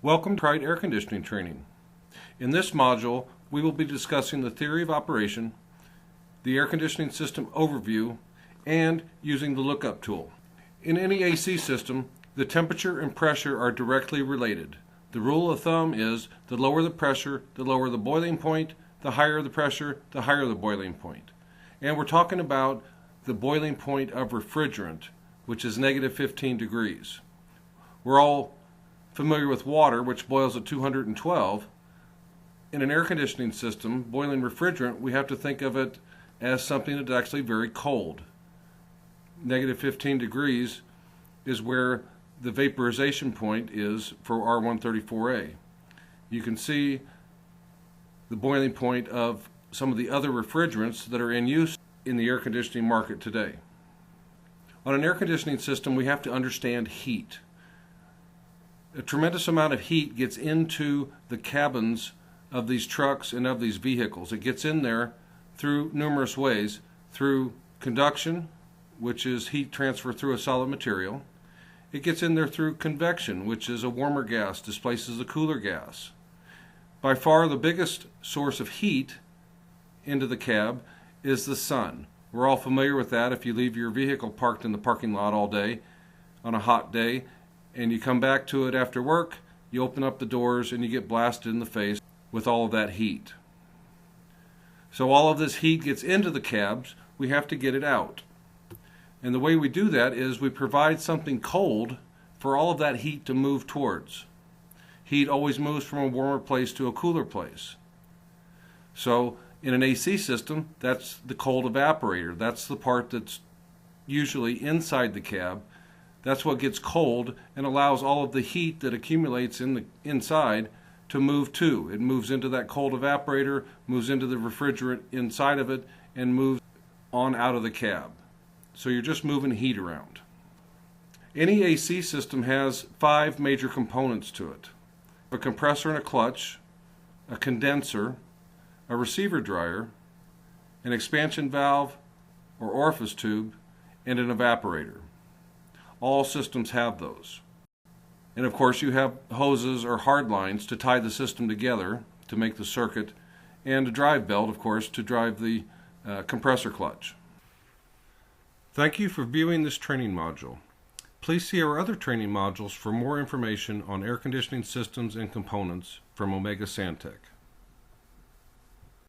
Welcome to Pride Air Conditioning Training. In this module, we will be discussing the theory of operation, the air conditioning system overview, and using the lookup tool. In any AC system, the temperature and pressure are directly related. The rule of thumb is the lower the pressure, the lower the boiling point, the higher the pressure, the higher the boiling point. And we're talking about the boiling point of refrigerant, which is negative 15 degrees. We're all familiar with water, which boils at 212. In an air conditioning system, boiling refrigerant, we have to think of it as something that's actually very cold. Negative 15 degrees is where the vaporization point is for R134A. You can see the boiling point of some of the other refrigerants that are in use in the air conditioning market today. On an air conditioning system, we have to understand heat. A tremendous amount of heat gets into the cabins of these trucks and of these vehicles. It gets in there through numerous ways, through conduction, which is heat transfer through a solid material. It gets in there through convection, which is a warmer gas displaces a cooler gas. By far the biggest source of heat into the cab is the sun. We're all familiar with that. If you leave your vehicle parked in the parking lot all day on a hot day and you come back to it after work, you open up the doors and you get blasted in the face with all of that heat. So all of this heat gets into the cabs, we have to get it out. And the way we do that is we provide something cold for all of that heat to move towards. Heat always moves from a warmer place to a cooler place. So in an AC system, that's the cold evaporator. That's the part that's usually inside the cab. That's what gets cold and allows all of the heat that accumulates in the inside to move to. It moves into that cold evaporator, moves into the refrigerant inside of it, and moves on out of the cab. So you're just moving heat around. Any AC system has 5 major components to it: a compressor and a clutch, a condenser, a receiver dryer, an expansion valve or orifice tube, and an evaporator. All systems have those. And of course you have hoses or hard lines to tie the system together to make the circuit, and a drive belt, of course, to drive the compressor clutch. Thank you for viewing this training module. Please see our other training modules for more information on air conditioning systems and components from Omega Santec.